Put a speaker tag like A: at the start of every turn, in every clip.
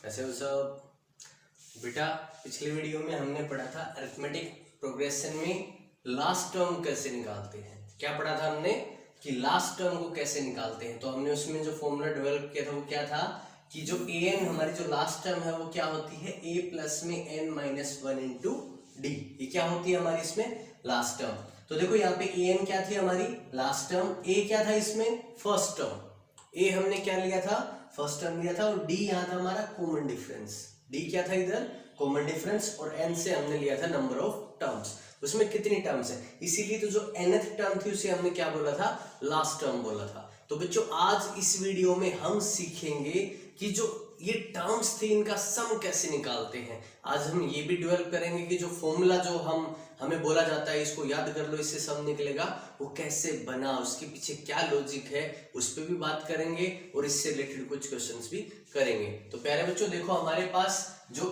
A: कैसे हो सब बेटा। पिछले वीडियो में हमने पढ़ा था अरिथमेटिक प्रोग्रेशन में लास्ट टर्म कैसे निकालते हैं। क्या पढ़ा था हमने कि लास्ट टर्म को कैसे निकालते हैं। तो हमने उसमें जो फॉर्मूला डेवलप किया था वो क्या था कि जो an हमारी जो लास्ट टर्म है वो क्या होती है a प्लस में n माइनस 1 इंटू डी। ये क्या होती है हमारी इसमें लास्ट टर्म। तो देखो यहाँ पे an क्या थी हमारी लास्ट टर्म, a क्या था इसमें फर्स्ट टर्म। a हमने क्या लिया था फर्स्ट टर्म लिया था और d यहाँ था हमारा कॉमन डिफरेंस। d क्या था इधर कॉमन डिफरेंस और n से हमने लिया था नंबर ऑफ टर्म्स। उसमें कितनी टर्म्स है इसीलिए तो जो nth टर्म थी उसे हमने क्या बोला था लास्ट टर्म बोला था। तो बच्चों आज इस वीडियो में हम सीखेंगे कि जो ये टर्म्स थी इनका सम कैसे निकालते हैं। आज हम ये भी डेवलप करेंगे कि जो फॉर्मूला जो हमें बोला जाता है इसको याद कर लो इससे सम निकलेगा वो कैसे बना, उसके पीछे क्या लॉजिक है उस पर भी बात करेंगे और इससे रिलेटेड कुछ क्वेश्चंस भी करेंगे। तो प्यारे बच्चों देखो हमारे पास जो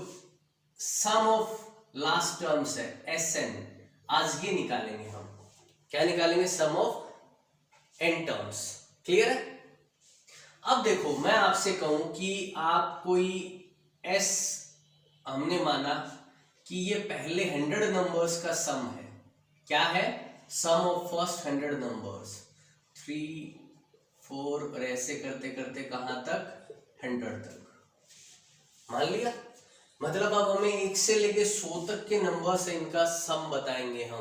A: सम ऑफ लास्ट टर्म्स है SN, आज ये निकालेंगे हम। क्या निकालेंगे सम ऑफ n टर्म्स। क्लियर है। अब देखो मैं आपसे कहूं कि आप कोई S हमने माना कि ये पहले 100 नंबर्स का सम है। क्या है सम ऑफ फर्स्ट 100 नंबर्स 3 4 और ऐसे करते करते कहां तक 100 तक मान लिया। मतलब अब हमें 1 से लेके 100 तक के नंबर से इनका सम बताएंगे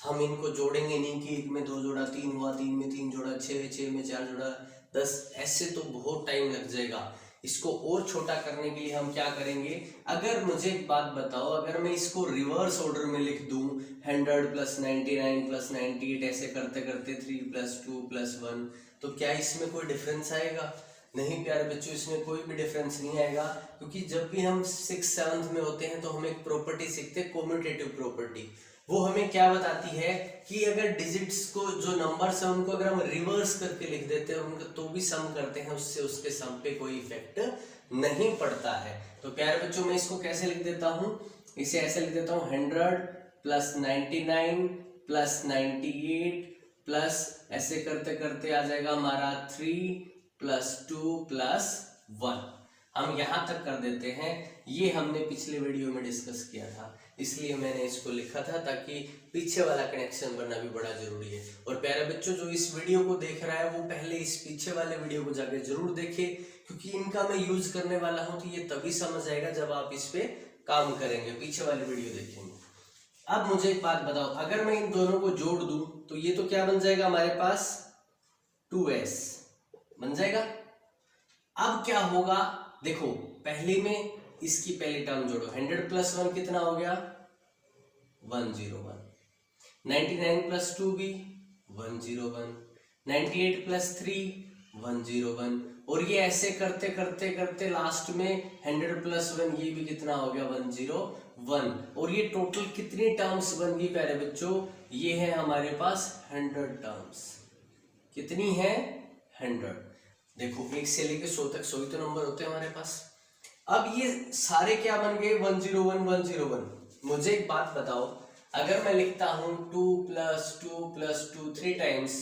A: हम इनको जोड़ेंगे नहीं कि 1 में 2 जोड़ा 3 हुआ, 3 में 3 जोड़ा 6, 6 में 4 जोड़ा 10, ऐसे तो बहुत टाइम लग जाएगा। इसको और छोटा करने के लिए हम क्या करेंगे, अगर मुझे एक बात बताओ, अगर मैं इसको रिवर्स ऑर्डर में लिख दूं 100 प्लस 99 प्लस 98 ऐसे करते करते 3 प्लस 2 प्लस 1, तो क्या इसमें कोई डिफरेंस आएगा? नहीं प्यारे बच्चों, इसमें कोई भी डिफरेंस नहीं आएगा। क्योंकि जब भी हम 6th 7th में होते हैं तो हम एक प्रॉपर्टी सीखते हैं कम्यूटेटिव प्रॉपर्टी। वो हमें क्या बताती है कि अगर डिजिट्स को जो नंबर्स है उनको अगर हम रिवर्स करके लिख देते हैं उनको तो भी सम करते हैं उससे उसके सम पे कोई इफेक्ट नहीं पड़ता है। तो प्यारे बच्चों मैं इसको कैसे लिख देता हूँ, इसे ऐसे लिख देता हूँ 100 प्लस 99 प्लस 98 प्लस ऐसे करते करते आ जाएगा हमारा 3 प्लस 2 प्लस 1। हम यहां तक कर देते हैं। ये हमने पिछले वीडियो में डिस्कस किया था इसलिए मैंने इसको लिखा था ताकि पीछे वाला कनेक्शन बनना भी बड़ा जरूरी है। और प्यारे बच्चों जो इस वीडियो को देख रहा है वो पहले इस पीछे वाले वीडियो को जाके जरूर देखे क्योंकि इनका मैं यूज करने वाला हूं तो ये तभी समझ आएगा जब आप इस पे काम करेंगे, पीछे वाले वीडियो देखेंगे। अब मुझे एक बात बताओ, अगर मैं इन दोनों को जोड़ दूं तो ये तो क्या बन जाएगा हमारे पास 2s बन जाएगा। अब क्या होगा देखो, पहले में इसकी पहली टर्म जोड़ो 100 प्लस 1 कितना हो गया 101, 99 प्लस 2 भी 101, 98 प्लस 3 101 और ये ऐसे करते करते करते लास्ट में 100 प्लस 1 ये भी कितना हो गया 101। और ये टोटल कितनी टर्म्स बन गई प्यारे बच्चों, ये है हमारे पास 100 टर्म्स। कितनी है 100। देखो 1 से लेके 100 तक 100 ही तो नंबर होते हैं हमारे पास। अब ये सारे क्या बन गए 101 101। मुझे एक बात बताओ, अगर मैं लिखता हूं 2 प्लस 2 प्लस 2 3 टाइम्स,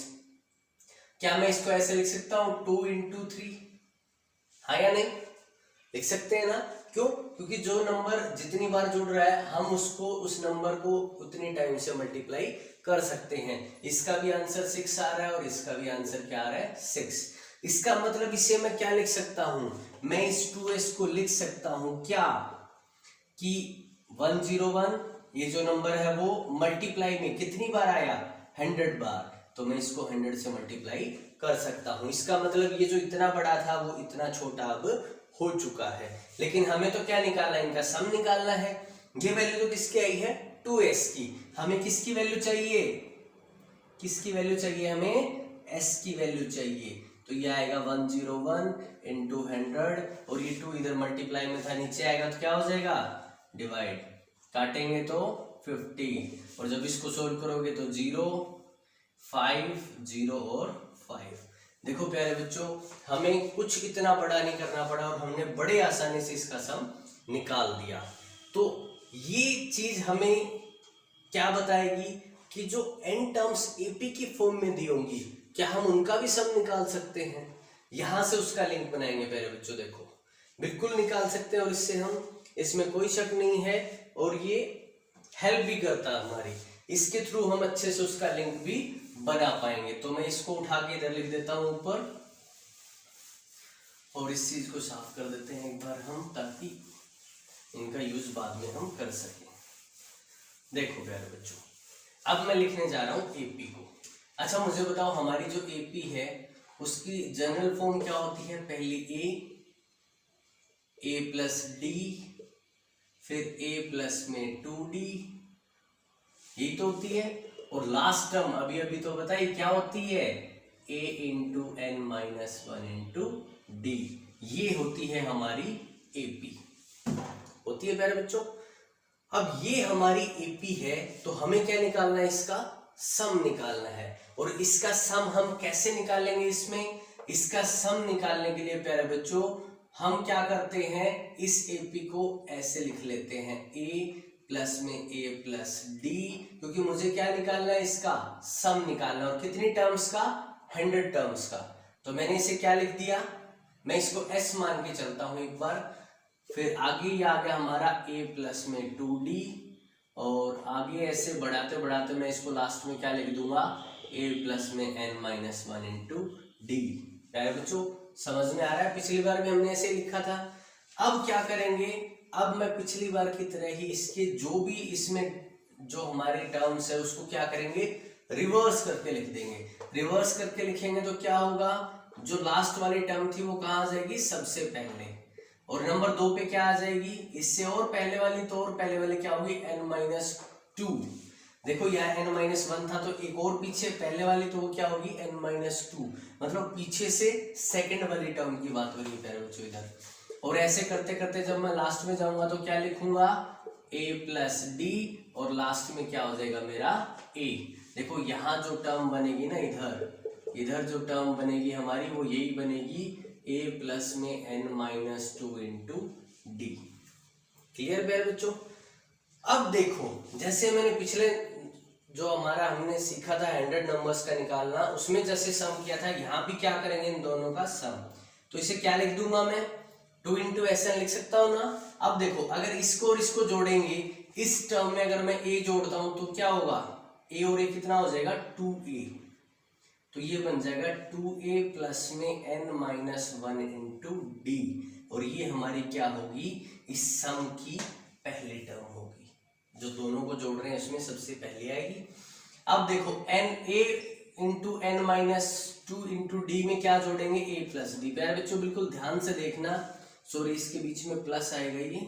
A: क्या मैं इसको ऐसे लिख सकता हूं 2 इंटू 3? हाँ या नहीं लिख सकते हैं ना। क्यों? क्योंकि जो नंबर जितनी बार जुड़ रहा है हम उसको उस नंबर को उतनी टाइम से मल्टीप्लाई कर सकते हैं। इसका भी आंसर 6 आ रहा है और इसका भी आंसर क्या आ रहा है 6। इसका मतलब इसे मैं क्या लिख सकता हूं, मैं इस 2s को लिख सकता हूं क्या कि 101 ये जो नंबर है वो मल्टीप्लाई में कितनी बार आया 100 बार, तो मैं इसको 100 से मल्टीप्लाई कर सकता हूं। इसका मतलब ये जो इतना बड़ा था वो इतना छोटा अब हो चुका है। लेकिन हमें तो क्या निकालना है, इनका सम निकालना है। ये वैल्यू तो किसकी आई है 2s की, हमें किसकी वैल्यू चाहिए, किसकी वैल्यू चाहिए हमें s की वैल्यू चाहिए। तो ये आएगा 101 इंटू 100 और ये 2 इधर मल्टीप्लाई में था नीचे आएगा तो क्या हो जाएगा डिवाइड, काटेंगे तो 50 और जब इसको सोल्व करोगे तो 0 5 0 और 5। देखो प्यारे बच्चों हमें कुछ इतना बड़ा नहीं करना पड़ा और हमने बड़े आसानी से इसका सम निकाल दिया। तो ये चीज हमें क्या बताएगी कि जो n टर्म्स AP की फॉर्म में दी होंगी क्या हम उनका भी सम निकाल सकते हैं। यहां से उसका लिंक बनाएंगे प्यारे बच्चों। देखो बिल्कुल निकाल सकते हैं और इससे हम, इसमें कोई शक नहीं है, और ये हेल्प भी करता है हमारी, इसके थ्रू हम अच्छे से उसका लिंक भी बना पाएंगे। तो मैं इसको उठा के इधर लिख देता हूं ऊपर, और इस चीज को साफ कर देते हैं एक बार हम, ताकि इनका यूज बाद में हम कर सकें। देखो प्यारे बच्चों, अब मैं लिखने जा रहा हूं एपी को। अच्छा मुझे बताओ, हमारी जो एपी है उसकी जनरल फॉर्म क्या होती है? पहली ए प्लस डी, फिर ए प्लस में 2d, यही तो होती है। और लास्ट टर्म अभी अभी तो बताइए क्या होती है? a into n minus 1 into d, ये होती है हमारी एपी, होती है प्यारे बच्चों। अब ये हमारी एपी है, तो हमें क्या निकालना है? इसका सम निकालना है। और इसका सम हम कैसे निकालेंगे? इसका सम निकालने के लिए प्यारे बच्चों हम क्या करते हैं, इस एपी को ऐसे लिख लेते हैं, a प्लस में a प्लस डी, क्योंकि मुझे क्या निकालना है? इसका सम निकालना। और कितनी टर्म्स का? 100 टर्म्स का। तो मैंने इसे क्या लिख दिया? मैं इसको s मान के चलता हूं एक बार। फिर आगे ये आ गया हमारा a प्लस में 2d, और आगे ऐसे बढ़ाते बढ़ाते मैं इसको लास्ट में क्या लिख दूंगा? a प्लस में n माइनस 1 इंटू डी। प्यारे बच्चों समझ में आ रहा है? पिछली बार भी हमने ऐसे लिखा था। अब क्या करेंगे? अब मैं पिछली बार की तरह ही इसके जो भी इसमें जो हमारे टर्म्स है उसको क्या करेंगे? रिवर्स करके लिख देंगे। रिवर्स करके लिखेंगे तो क्या होगा? जो लास्ट वाली टर्म थी वो कहाँ आ जाएगी? सबसे पहले। और नंबर 2 पे क्या आ जाएगी? इससे और पहले वाली, तो और पहले वाली क्या होगी? n-2। देखो यहाँ n-1 था, तो एक और पीछे पहले वाली, तो वो क्या होगी? n-2। मतलब पीछे से सेकंड वाली टर्म की बात हो रही है प्यारे बच्चों इधर। और ऐसे करते करते जब मैं लास्ट में जाऊंगा तो क्या लिखूंगा? a प्लस डी, और लास्ट में क्या हो जाएगा मेरा? a। देखो यहाँ जो टर्म बनेगी ना, इधर जो टर्म बनेगी हमारी वो यही बनेगी, a प्लस में n-2 इंटू डी। क्लियर प्यारे बच्चों? अब देखो, जैसे मैंने पिछले जो हमारा हमने सीखा था 100 नंबर्स का निकालना, उसमें जैसे सम किया था, यहाँ भी क्या करेंगे? इन दोनों का सम। तो इसे क्या लिख दूंगा मैं? 2 इंटू SN लिख सकता हूं ना। अब देखो, अगर इसको और इसको जोड़ेंगे, इस टर्म में अगर मैं a जोड़ता हूं तो क्या होगा? a और a कितना हो जाएगा? 2a। तो ये बन जाएगा 2a प्लस में n-1 इंटू डी। और ये हमारी क्या होगी? इस सम की पहली टर्म होगी, जो दोनों को जोड़ रहे हैं उसमें सबसे पहले आएगी। अब देखो a into n-2 into D में क्या जोड़ेंगे? a plus D. प्यारे बच्चों बिल्कुल ध्यान से देखना, सॉरी इसके बीच में प्लस आएगा, ये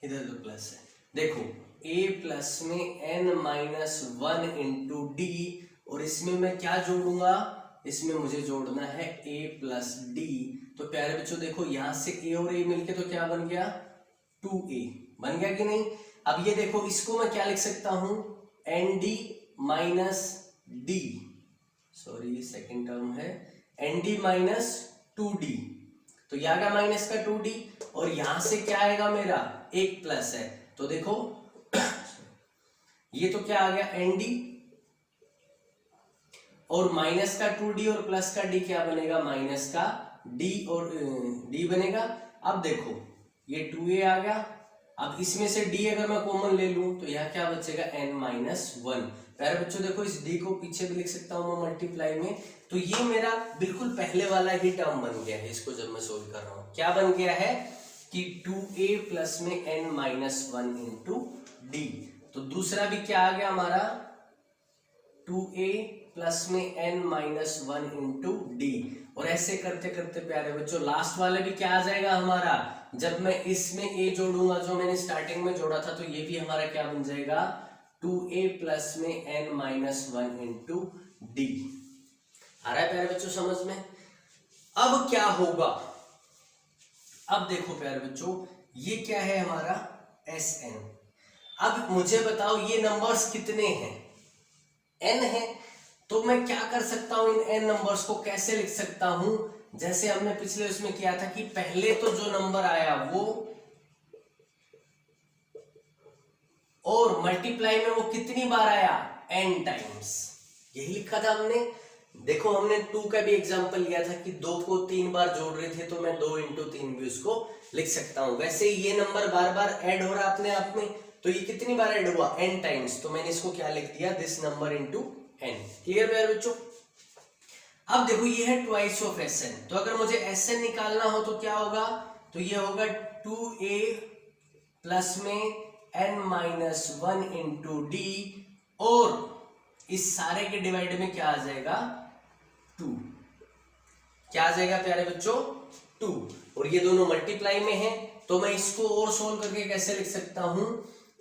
A: इधर तो प्लस है। देखो a प्लस में n-1 इंटू डी, और इसमें मैं क्या जोड़ूंगा? इसमें मुझे जोड़ना है a प्लस डी। तो प्यारे बच्चों देखो, यहां से a और a मिलके तो क्या बन गया? 2a बन गया कि नहीं? अब ये देखो, इसको मैं क्या लिख सकता हूं? nd minus D, sorry second term है, nd माइनस 2d। तो यह आ गया माइनस का 2d, और यहां से क्या आएगा मेरा? एक प्लस है, तो देखो ये तो क्या आ गया? nd, और माइनस का 2d और प्लस का d क्या बनेगा? माइनस का d और d बनेगा। अब देखो ये 2a आ गया। अब इसमें से d अगर मैं कॉमन ले लूं तो यह क्या बचेगा? n-1। प्यारे बच्चों देखो, इस d को पीछे भी लिख सकता हूं मैं मल्टीप्लाई में। तो ये मेरा बिल्कुल पहले वाला ही टर्म बन गया है। इसको जब मैं सोल्व कर रहा हूं क्या बन गया है कि 2a प्लस में n-1 इंटू डी। तो दूसरा भी क्या आ गया हमारा? 2a प्लस में n-1 इंटू डी। और ऐसे करते करते प्यारे बच्चों लास्ट वाला भी क्या आ जाएगा हमारा? जब मैं इसमें a जोड़ूंगा, जो मैंने स्टार्टिंग में जोड़ा था, तो ये भी हमारा क्या बन जाएगा? 2a प्लस में n-1 इंटू डी। आ रहा है प्यारे बच्चों समझ में? अब क्या होगा? अब देखो प्यारे बच्चों, ये क्या है हमारा? Sn। अब मुझे बताओ ये नंबर्स कितने हैं? n है। तो मैं क्या कर सकता हूं? इन n नंबर्स को कैसे लिख सकता हूं? जैसे हमने पिछले उसमें किया था कि पहले तो जो नंबर आया वो, और मल्टीप्लाई में वो कितनी बार आया? n times. यही लिखा था हमने देखो हमने 2 का भी एग्जांपल लिया था कि 2 को 3 बार जोड़ रहे थे तो मैं 2 इंटू 3 भी उसको लिख सकता हूं। वैसे ये नंबर बार बार ऐड हो रहा अपने आप में, तो ये कितनी बार ऐड हुआ, n टाइम्स, तो मैंने इसको क्या लिख दिया, this number into n। Clear मेरे बच्चों। अब देखो ये है ट्वाइस ऑफ Sn, तो अगर मुझे Sn निकालना हो तो क्या होगा, तो ये होगा 2a प्लस में n-1 इंटू डी, और इस सारे के डिवाइड में क्या आ जाएगा 2, क्या आ जाएगा प्यारे बच्चों 2, और ये दोनों मल्टीप्लाई में है, तो मैं इसको और सोल्व करके कैसे लिख सकता हूं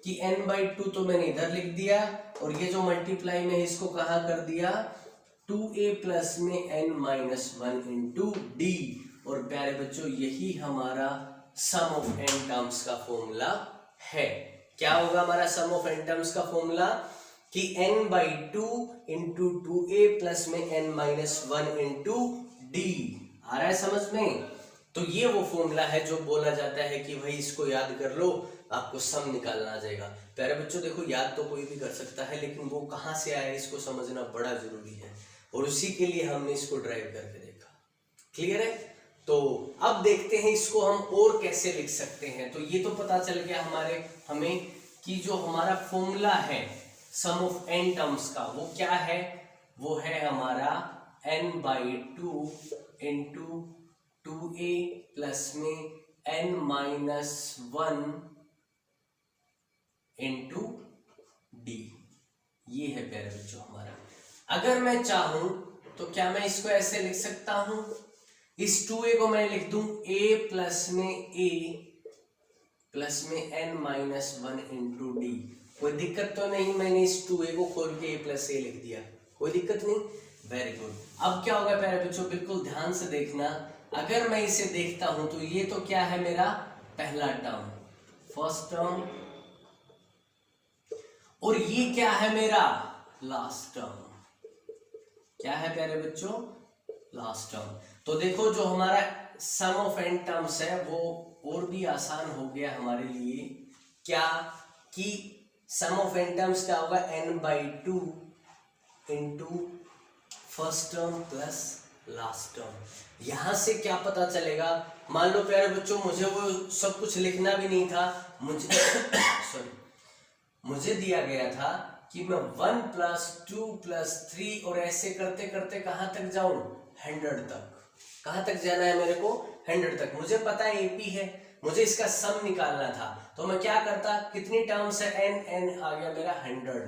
A: कि n/2 तो मैंने इधर लिख दिया, और ये जो मल्टीप्लाई में है इसको कहां कर दिया 2a प्लस में n-1 इंटू डी, और प्यारे बच्चों यही हमारा सम ऑफ n टर्म्स का फॉर्मूला है। क्या होगा हमारा सम ऑफ n टर्म्स का फॉर्मूला कि n/2 इंटू 2a प्लस में n-1 इंटू डी। आ रहा है समझ में। तो ये वो फॉर्मूला है जो बोला जाता है कि भाई इसको याद कर लो, आपको सम निकालना आ जाएगा। प्यारे बच्चों देखो याद तो कोई भी कर सकता है, लेकिन वो कहां से आया इसको समझना बड़ा जरूरी है, और उसी के लिए हमने इसको ड्राइव करके देखा। क्लियर है। तो अब देखते हैं इसको हम और कैसे लिख सकते हैं। तो ये तो पता चल गया हमें कि जो हमारा फॉर्मूला है सम ऑफ n टर्म्स का वो क्या है, वो है हमारा n/2 इंटू 2a प्लस में n-1 इंटू डी। ये है प्यारे बच्चों हमारा। अगर मैं चाहूं तो क्या मैं इसको ऐसे लिख सकता हूं, इस 2a को मैं लिख दूं a प्लस में n-1 इंटू डी। कोई दिक्कत तो नहीं, मैंने इस 2a को खोल के a प्लस a लिख दिया, कोई दिक्कत नहीं। Very good. अब क्या होगा प्यारे बच्चों, बिल्कुल ध्यान से देखना। अगर मैं इसे देखता हूं तो ये तो क्या है मेरा पहला टर्म, फर्स्ट टर्म, और ये क्या है मेरा लास्ट टर्म। क्या है प्यारे बच्चों, लास्ट टर्म। तो देखो जो हमारा सम ऑफ n टर्म्स है वो और भी आसान हो गया हमारे लिए। क्या कि सम ऑफ n टर्म्स क्या होगा, n/2 into first term plus last term. यहां से क्या पता चलेगा, मान लो प्यारे बच्चों मुझे वो सब कुछ लिखना भी नहीं था, मुझे दिया गया था कि मैं 1 + 2 + 3 और ऐसे करते करते कहां तक जाऊं, 100 तक। कहां तक जाना है मेरे को, 100 तक। मुझे पता है AP है, मुझे इसका सम निकालना था, तो मैं क्या करता, कितनी टर्म्स है n आ गया मेरा 100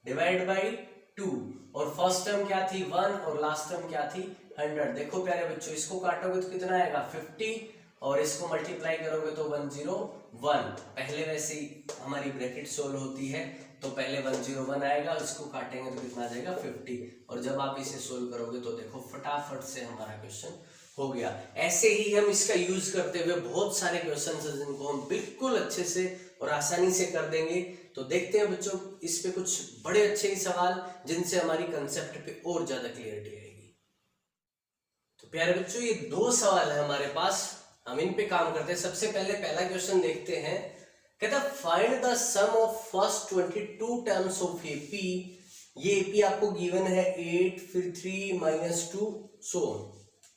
A: डिवाइड बाई 2, और फर्स्ट टर्म क्या थी 1 और लास्ट टर्म क्या थी 100। देखो प्यारे बच्चों इसको काटोगे तो कितना आएगा 50, और इसको मल्टीप्लाई करोगे तो 101। पहले वैसे ही हमारी ब्रैकेट सोल्व होती है तो पहले 101 आएगा, इसको काटेंगे तो कितना आ जाएगा 50, और जब आप इसे सोल्व करोगे तो देखो फटाफट से हमारा क्वेश्चन हो गया। ऐसे ही हम इसका यूज करते हुए बहुत सारे क्वेश्चन है जिनको हम बिल्कुल अच्छे से और आसानी से कर देंगे। तो देखते हैं बच्चों इस पे कुछ बड़े अच्छे ही सवाल जिनसे हमारी कंसेप्ट पे और ज्यादा क्लियरिटी आएगी। तो प्यारे बच्चों ये 2 सवाल है हमारे पास, हम इन पे काम करते हैं। सबसे पहले पहला क्वेश्चन देखते हैं, कहता find the sum of first 22 terms of AP। ये AP आपको गिवन है 8 फिर 3 - 2 सो ऑन।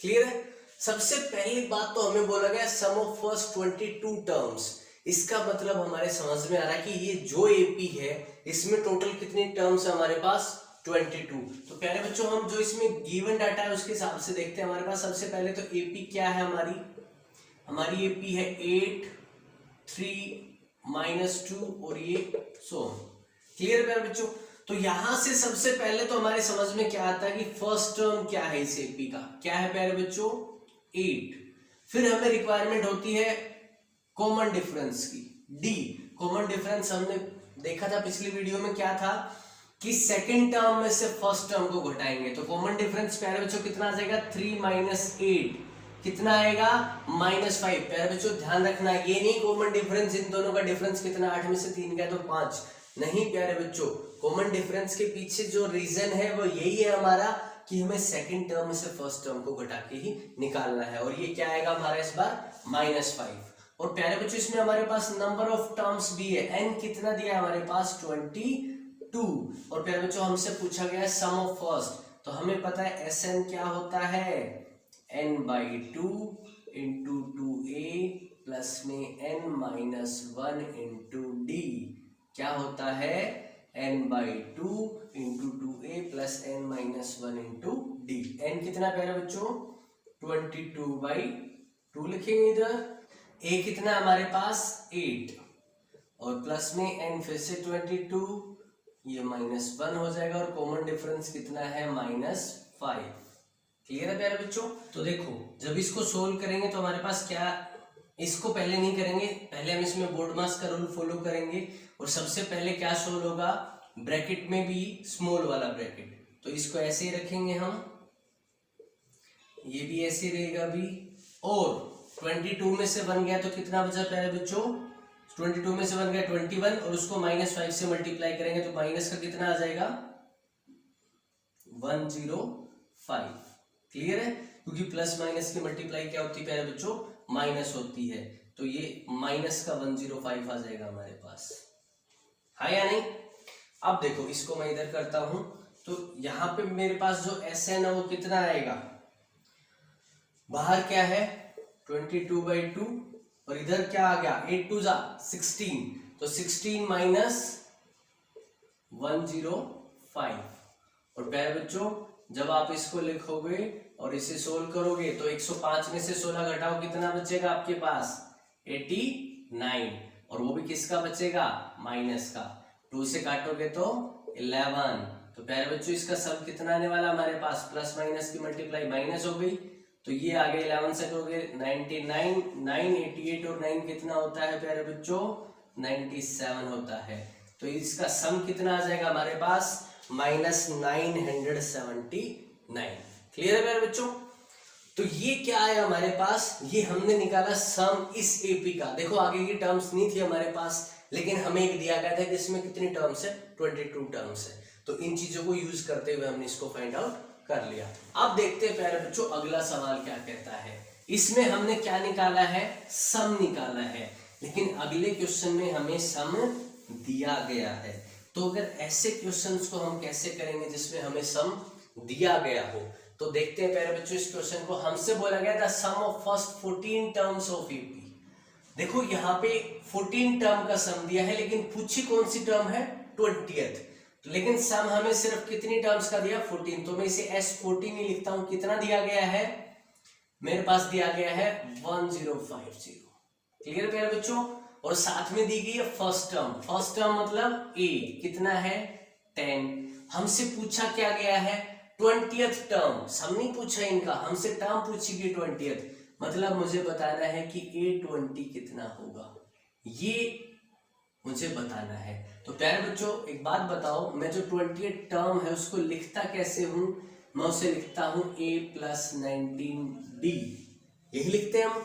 A: क्लियर है। सबसे पहली बात तो हमें बोला गया सम ऑफ फर्स्ट 22 टर्म्स, इसका मतलब हमारे समझ में आ रहा है कि ये जो AP है इसमें टोटल कितनी टर्म्स है हमारे पास 22। तो प्यारे बच्चों हम जो इसमें गिवन डाटा है उसके हिसाब से देखते हैं। हमारे पास सबसे पहले तो AP क्या है, हमारी AP है 8 3 - 2 और ये सो। क्लियर प्यारे बच्चों। तो यहां से सबसे पहले तो हमारे समझ में क्या आता है कि फर्स्ट टर्म क्या है इस AP का, क्या है प्यारे बच्चों 8। फिर हमें रिक्वायरमेंट होती है कॉमन डिफरेंस की, D। कॉमन डिफरेंस हमने देखा था पिछली वीडियो में, क्या था कि सेकंड टर्म में से फर्स्ट टर्म को घटाएंगे। तो कॉमन डिफरेंस प्यारे बच्चों कितना आ जाएगा 3 - 8 कितना आएगा -5। प्यारे बच्चों ध्यान रखना ये नहीं कॉमन डिफरेंस इन दोनों का डिफरेंस कितना 8 में से 3 का है तो 5 नहीं। प्यारे बच्चों कॉमन डिफरेंस के पीछे जो रीजन है वो यही है हमारा कि हमें सेकंड टर्म में से फर्स्ट टर्म को घटा के ही निकालना है, और ये क्या आएगा हमारा इस बार -5। और प्यारे बच्चों इसमें हमारे पास नंबर ऑफ टर्म्स भी है, n कितना दिया है हमारे पास 22। और प्यारे बच्चों हमसे पूछा गया है सम ऑफ फर्स्ट, तो हमें पता है Sn क्या होता है, n/2 इंटू 2a प्लस में n-1 इंटू d क्या होता है, n/2 into 2a plus n-1 into d। n कितना प्यारा बच्चों, 22/2 लिखेंगे इधर। a कितना हमारे पास 8 और प्लस में n फिर से 22, ये -1 हो जाएगा और कॉमन डिफरेंस कितना है -5। क्लियर है प्यारे बच्चों। तो देखो जब इसको सोल्व करेंगे तो हमारे पास क्या, इसको पहले नहीं करेंगे, पहले हम इसमें बोर्ड मास का रूल फॉलो करेंगे और सबसे पहले क्या सोल्व होगा, ब्रैकेट में भी स्मॉल वाला ब्रैकेट, तो इसको ऐसे ही रखेंगे हम, ये भी ऐसे रहेगा भी। और 22 में से 1 गया तो कितना बचा प्यारे बच्चों, 22 में से 1 गया 21 और उसको -5 से मल्टीप्लाई करेंगे तो माइनस का कितना आ जाएगा 105। क्लियर है, क्योंकि प्लस माइनस की मल्टीप्लाई क्या होती है प्यारे बच्चों, माइनस होती है, तो ये माइनस का 105 आ जाएगा हमारे पास, है या नहीं। अब देखो इसको मैं इधर करता हूं, तो यहाँ पे मेरे पास जो Sn है वो कितना आएगा, बाहर क्या है 22/2 और इधर क्या आ गया 8 2 जा 16, तो 16 माइनस 105। और प्यारे बच्चों जब आप इसको लिखोगे और इसे सोल्व करोगे तो 105 में से 16 घटाओ कितना बचेगा आपके पास 89, और वो भी किसका बचेगा, माइनस का। 2 से काटोगे तो 11, तो प्यारे बच्चों इसका सब कितना आने वाला हमारे पास, प्लस माइनस की मल्टीप्लाई माइनस हो गई, तो ये आ गया 11 से करोगे 99, 9 88 और 9 कितना होता है प्यारे बच्चों 97 होता है, तो इसका सम कितना आ जाएगा हमारे पास -979। क्लियर है प्यारे बच्चों। तो ये क्या है हमारे पास, ये हमने निकाला सम इस एपी का। देखो आगे की टर्म्स नहीं थी हमारे पास, लेकिन हमें एक दिया गया था कि इसमें कितनी टर्म्स है, 22 टर्म्स है, तो इन चीजों को यूज करते हुए हमने इसको फाइंड आउट कर लिया। अब देखते हैं प्यारे बच्चों अगला सवाल क्या कहता है। इसमें हमने क्या निकाला है, सम निकाला है, लेकिन अगले क्वेश्चन में हमें सम दिया गया है। तो अगर ऐसे क्वेश्चंस को हम कैसे करेंगे जिसमें हमें सम दिया गया हो, तो देखते हैं प्यारे बच्चों इस क्वेश्चन को। हमसे बोला गया था sum of first 14 terms of AP. देखो यहाँ पे 14 टर्म का सम दिया है, लेकिन पूछी कौन सी टर्म है 20th, तो लेकिन सम हमें सिर्फ कितनी टर्म्स का दिया 14, तो मैं इसे S14 ही लिखता हूं। कितना दिया गया है, मेरे पास दिया गया है 1050। क्लियर प्यारे बच्चों, और साथ में दी गई है फर्स्ट टर्म, फर्स्ट टर्म मतलब A कितना है 10। हमसे पूछा क्या गया है 20th टर्म, सम नहीं पूछा इनका, हमसे टर्म पूछी गई 20th, मतलब मुझे बताना है कि A20 कितना होगा, ये मुझे बताना है। तो प्यारे बच्चों एक बात बताओ, मैं जो 20th टर्म है उसको लिखता कैसे हूं, मैं उसे लिखता हूं A + 19D, यही लिखते हैं हम।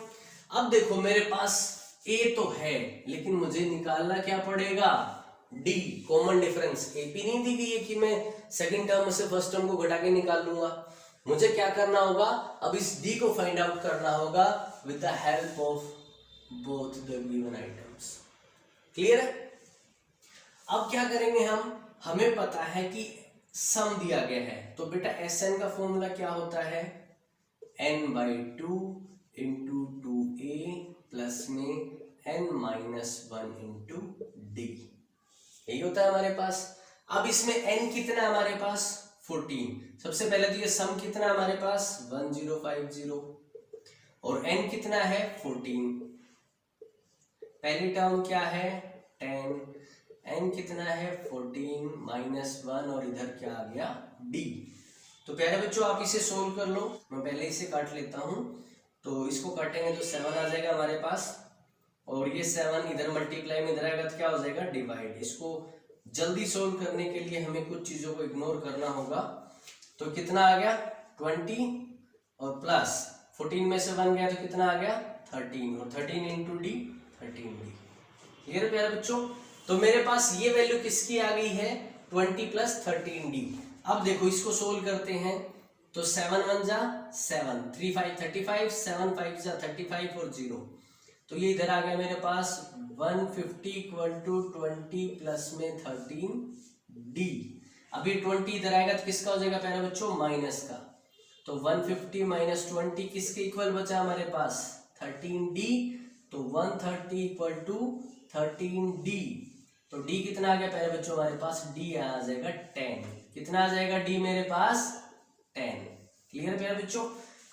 A: अब देखो मेरे पास A तो है, लेकिन मुझे निकालना क्या पड़ेगा D, कॉमन डिफरेंस। AP नहीं दी गई है कि मैं सेकंड टर्म से फर्स्ट टर्म को घटा के निकाल लूंगा, मुझे क्या करना होगा, अब इस D को फाइंड आउट करना होगा with the help of both the given items. Clear है। अब क्या करेंगे हम, हमें पता है कि सम दिया गया है, तो बेटा Sn का फॉर्मूला क्या होता है n/2 इंटू 2a प्लस में n-1 इंटू d, यही होता है हमारे पास। अब इसमें n कितना है हमारे पास 14, सबसे पहले तो ये सम कितना हमारे पास 1050 और n कितना है 14, पहली टर्म क्या है 10, n कितना है 14 -1 और इधर क्या आ गया d। तो प्यारे बच्चों आप इसे सोल्व कर लो, मैं पहले इसे काट लेता हूं, तो इसको काटेंगे तो 7 आ जाएगा हमारे पास, और ये 7 इधर मल्टीप्लाई में इधर आएगा तो क्या हो जाएगा डिवाइड। इसको जल्दी सोल्व करने के लिए हमें कुछ चीजों को इग्नोर करना होगा, तो कितना आ गया 20 और प्लस 14 में से 1 गया तो कितना आ गया 13, और 13 इंटू डी 13d। क्लियर है प्यारे बच्चों। तो मेरे पास ये वैल्यू किसकी आ गई है 20 + 13d। अब देखो इसको सोल्व करते हैं, तो 7 1 जा 7, 3 5 35, 7 5 जा 35 और 0, तो ये इधर आ गया मेरे पास 150 = 20 प्लस में 13d। अभी 20 इधर आएगा तो किसका हो जाएगा प्यारे बच्चों, माइनस का। तो 150 माइनस 20 किसके इक्वल बचा हमारे पास, 13d। तो 130 इक्वल टू 13d। तो d कितना आ गया प्यारे बच्चों हमारे पास, d आ जाएगा 10। कितना आ जाएगा d मेरे पास, 10। क्लियर प्यारे बच्चों।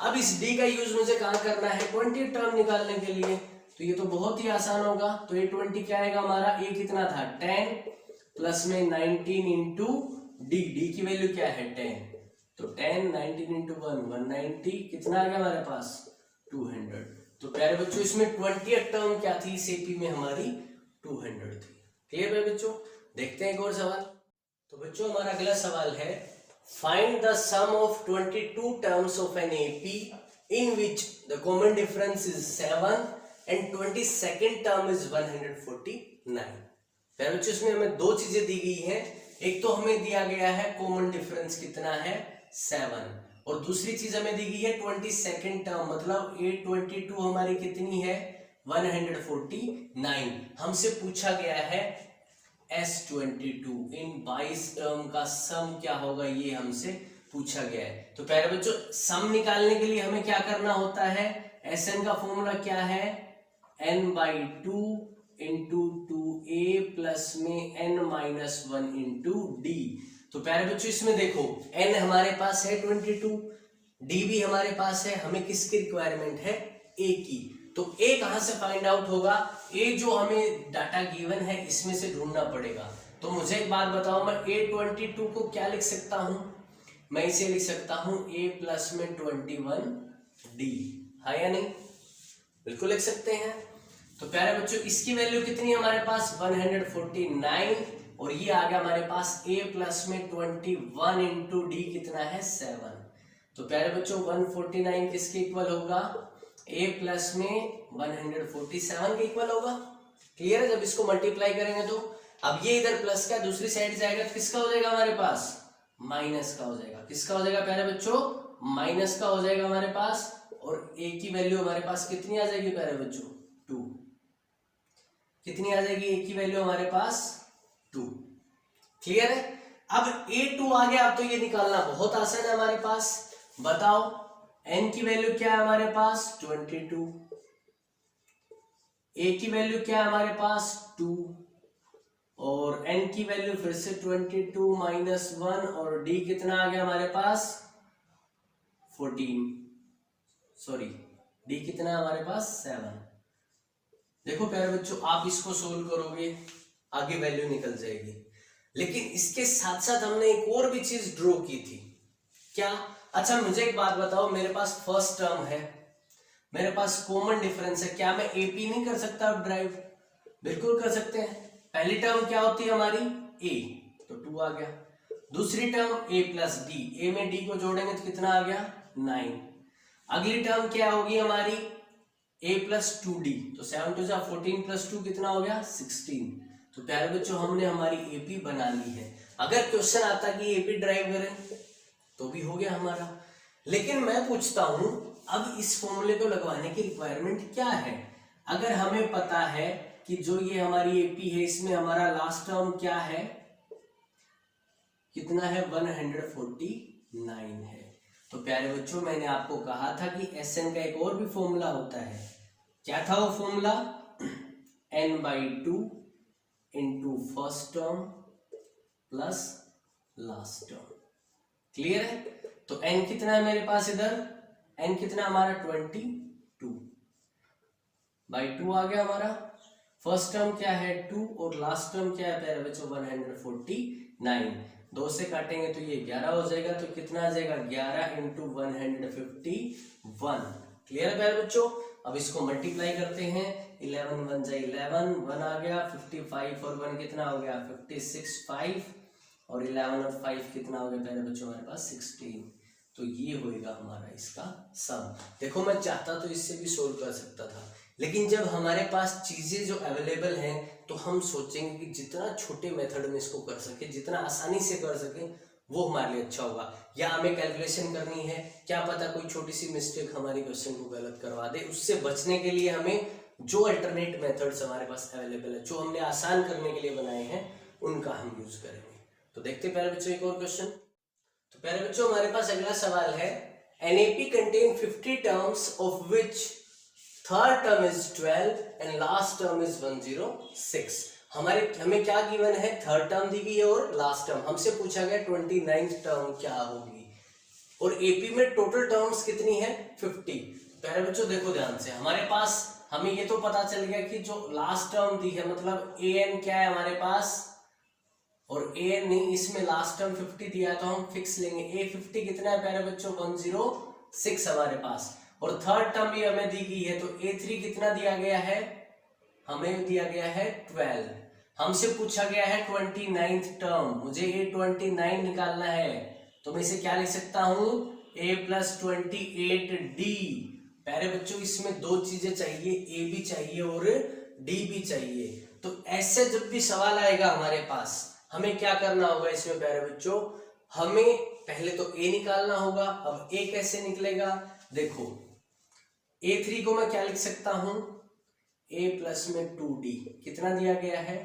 A: अब इस d का यूज मुझे कहाँ करना है, 20 टर्म निकालने के लिए। तो ये तो बहुत ही आसान होगा। तो ये 20 क्या आएगा हमारा, a कितना था 10 प्लस में 19 इंटू डी, डी की वैल्यू क्या है 10। तो 10 19 इंटू 1 190, कितना आ गया हमारे पास 200। तो प्यारे बच्चों इसमें 20th टर्म क्या थी इस एपी में, हमारी 200 थी। क्लियर है बच्चों। देखते हैं एक और सवाल। तो बच्चों हमारा अगला सवाल है, find the sum of 22 terms of an AP in which the common difference is 7 and 22nd term is 149। प्यारे बच्चों इसमें हमें दो चीजें दी गई हैं। एक तो हमें दिया गया है कॉमन डिफरेंस कितना है 7, और दूसरी चीज हमें दी गई है 22nd टर्म, मतलब 822 हमारी कितनी है 149। हमसे पूछा गया है S22 इन 22 टर्म का सम क्या होगा, ये हमसे पूछा गया है। तो प्यारे बच्चों सम निकालने के लिए हमें क्या करना होता है, Sn का फॉर्मूला क्या है, n/2 इंटू 2a प्लस में n-1 इंटू डी। तो प्यारे बच्चों इसमें देखो n हमारे पास है 22, d भी हमारे पास है, हमें किसकी रिक्वायरमेंट है, a की। तो a कहां से फाइंड आउट होगा, a जो हमें डाटा गिवन है इसमें से ढूंढना पड़ेगा। तो मुझे एक बात बताओ, मैं a22 को क्या लिख सकता हूं, मैं इसे लिख सकता हूं a प्लस में 21d, है या नहीं, बिल्कुल लिख सकते हैं। तो प्यारे बच्चों इसकी वैल्यू कितनी है हमारे पास 149, और ये आ गया हमारे पास a प्लस में 21 इंटू डी कितना है 7। तो प्यारे बच्चों 149 किसके इक्वल होगा, a प्लस में 147 के इक्वल होगा। क्लियर है। जब इसको मल्टीप्लाई करेंगे तो अब ये इधर प्लस का दूसरी साइड जाएगा तो किसका हो जाएगा हमारे पास, माइनस का हो जाएगा। किसका हो जाएगा प्यारे बच्चों, माइनस का हो जाएगा हमारे पास। और a की वैल्यू हमारे पास कितनी आ जाएगी प्यारे बच्चों 2, कितनी आ जाएगी a की वैल्यू हमारे पास 2। क्लियर है। अब a2 आ गया, अब तो ये निकालना बहुत आसान है हमारे पास। बताओ n की वैल्यू क्या है हमारे पास 22, a की वैल्यू क्या है हमारे पास 2, और n की वैल्यू फिर से 22 माइनस 1, और d कितना आ गया हमारे पास 14, सॉरी d कितना हमारे पास 7। देखो प्यारे बच्चों आप इसको सोल्व करोगे आगे वैल्यू निकल जाएगी, लेकिन इसके साथ साथ हमने एक और भी चीज ड्रॉ की थी। क्या, अच्छा मुझे एक बात बताओ, मेरे पास फर्स्ट टर्म है, मेरे पास कॉमन डिफरेंस है, क्या मैं एपी नहीं कर सकता अब ड्राइव, बिल्कुल कर सकते हैं। पहली टर्म क्या होती है हमारी a, तो 2 आ गया। दूसरी टर्म a प्लस डी, ए में d को जोड़ेंगे तो कितना आ गया 9। अगली टर्म क्या होगी हमारी a प्लस 2d, तो 7 टू 14 प्लस 2 कितना हो गया 16। तो प्यारे बच्चों हमने हमारी एपी बना ली है। अगर क्वेश्चन आता कि एपी ड्राइव करें तो भी हो गया हमारा। लेकिन मैं पूछता हूं अब इस फॉर्मूले को लगवाने की रिक्वायरमेंट क्या है। अगर हमें पता है कि जो ये हमारी एपी है इसमें हमारा लास्ट टर्म क्या है, कितना है 149 है। तो प्यारे बच्चों मैंने आपको कहा था कि Sn का एक और भी फॉर्मूला होता है। क्या था वो formula, n/2 into first term plus last term. Clear है। तो n कितना है मेरे पास इधर, n कितना हमारा 22 बाई 2 आ गया हमारा। फर्स्ट टर्म क्या है 2 और लास्ट टर्म क्या है प्यारे बच्चों 149। 2 से काटेंगे तो ये 11 हो जाएगा, तो कितना आ जाएगा 11 इंटू 151। क्लियर है प्यारे बच्चों। अब इसको मल्टीप्लाई करते हैं, 11 1 जा 11, 1 आ गया 55 और 1 कितना हो गया 56, 5 और 11 और 5 कितना हो गया प्यारे बच्चों हमारे पास 16। तो ये होएगा हमारा इसका सम। देखो मैं चाहता तो इससे भी सोल्व कर सकता था, लेकिन जब हमारे पास चीजें जो अवेलेबल हैं तो हम सोचेंगे कि जितना छोटे मेथड में इसको कर सके, जितना आसानी से कर सके वो हमारे लिए अच्छा होगा। या हमें कैलकुलेशन करनी है, क्या पता कोई छोटी सी मिस्टेक हमारी क्वेश्चन को गलत करवा दे। उससे बचने के लिए हमें जो अल्टरनेट मेथड्स हमारे पास अवेलेबल है, जो हमने आसान करने के लिए बनाए हैं, उनका हम यूज करेंगे। तो देखते हैं प्यारे बच्चों एक और क्वेश्चन। तो प्यारे बच्चों हमारे पास अगला सवाल है, an AP contain 50 terms of which third term is 12 and last term is 106। हमें क्या गिवन है, थर्ड टर्म दी गई है और लास्ट टर्म। हमसे पूछा गया 29th टर्म क्या होगी, और एपी में टोटल टर्म्स कितनी है 50। प्यारे बच्चों देखो ध्यान से, हमारे पास हमें ये तो पता चल गया कि जो लास्ट टर्म दी है मतलब ए एन क्या है हमारे पास, और ए एन नहीं, इसमें लास्ट टर्म 50 दिया है तो हम फिक्स लेंगे। ए 50 कितना है प्यारे बच्चों 106 हमारे पास, और थर्ड टर्म भी हमें दी गई है तो ए 3 कितना दिया गया है, हमें दिया गया है 12। हमसे पूछा गया है 29th टर्म, मुझे ए 29 निकालना है, तो मैं इसे क्या लिख सकता हूं, a प्लस 28d। प्यारे बच्चों इसमें दो चीजें चाहिए, a भी चाहिए और d भी चाहिए। तो ऐसे जब भी सवाल आएगा हमारे पास, हमें क्या करना होगा इसमें प्यारे बच्चों, हमें पहले तो a निकालना होगा। अब a कैसे निकलेगा, देखो a3 को मैं क्या लिख सकता हूं, a प्लस में 2d, कितना दिया गया है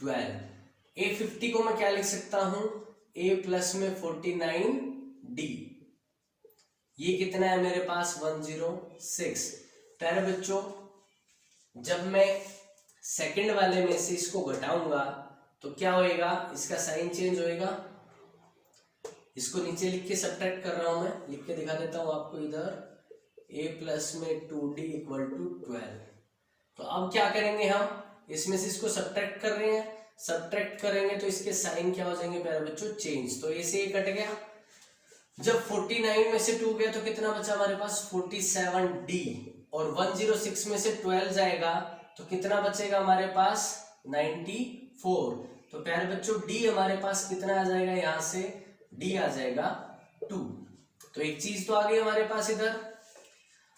A: 12। a50 को मैं क्या लिख सकता हूं, a प्लस में 49d, ये कितना है मेरे पास 106। प्यारे बच्चों जब मैं सेकंड वाले में से इसको घटाऊंगा तो क्या होएगा, इसका साइन चेंज होएगा। इसको नीचे लिख के सब्ट्रैक्ट कर रहा हूं मैं, लिख के दिखा देता हूं आपको इधर, a प्लस में 2d इक्वल टू 12। तो अब क्या करेंगे, हम इसमें से इसको सब्ट्रैक्ट कर रहे हैं, सब्ट्रैक्ट करेंगे तो इसके साइन क्या हो जाएंगे प्यारे बच्चों, चेंज। तो ए से ये कट गया, जब 49 में से 2 गया तो कितना बचा हमारे पास 47d, और 106 में से 12 जाएगा तो कितना बचेगा हमारे पास 94। तो प्यारे बच्चों d हमारे पास कितना आ जाएगा, यहां से d आ जाएगा 2। तो एक चीज तो आ गई हमारे पास इधर।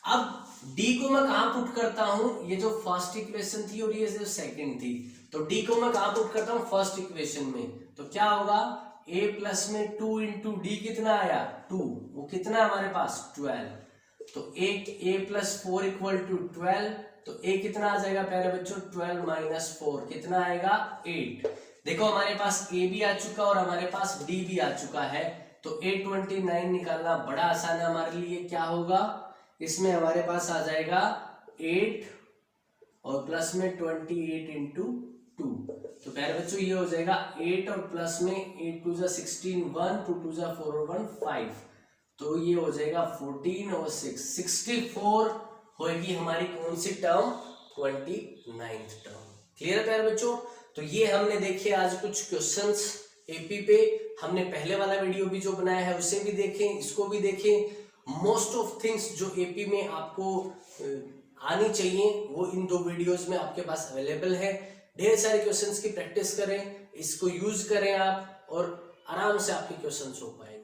A: अब d को मैं कहां पुट करता हूं, ये जो फर्स्ट इक्वेशन थी और ये जो सेकंड थी, तो d को मैं कहां पुट करता हूं, फर्स्ट इक्वेशन में। तो क्या होगा, a प्लस में 2 इंटू डी कितना आया 2, वो कितना हमारे पास 12। तो a प्लस 4 इक्वल टू 12, तो a कितना आ जाएगा प्यारे बच्चों 12 माइनस 4 कितना आएगा 8। देखो हमारे पास a भी आ चुका और हमारे पास d भी आ चुका है, तो a29 निकालना बड़ा आसान है हमारे लिए। क्या होगा, इसमें हमारे पास आ जाएगा 8 और प्लस में 28 इंटू 2। तो प्यारे बच्चों ये हो जाएगा 8 और प्लस में 8 टू जा 16, 1 2 टू जा 4 और 1 5, तो ये हो जाएगा 14 और 6 64 होगी हमारी कौन सी टर्म, 29th टर्म। क्लियर है प्यारे बच्चों। तो ये हमने देखे आज कुछ क्वेश्चंस एपी पे, हमने पहले वाला वीडियो भी जो बनाया है उसे भी देखें, इसको भी देखें। मोस्ट ऑफ थिंग्स जो एपी में आपको आनी चाहिए वो इन दो वीडियोस में आपके पास अवेलेबल है। ढेर सारे क्वेश्चंस की प्रैक्टिस करें, इसको यूज करें आप, और आराम से आपके क्वेश्चंस हो पाएंगे।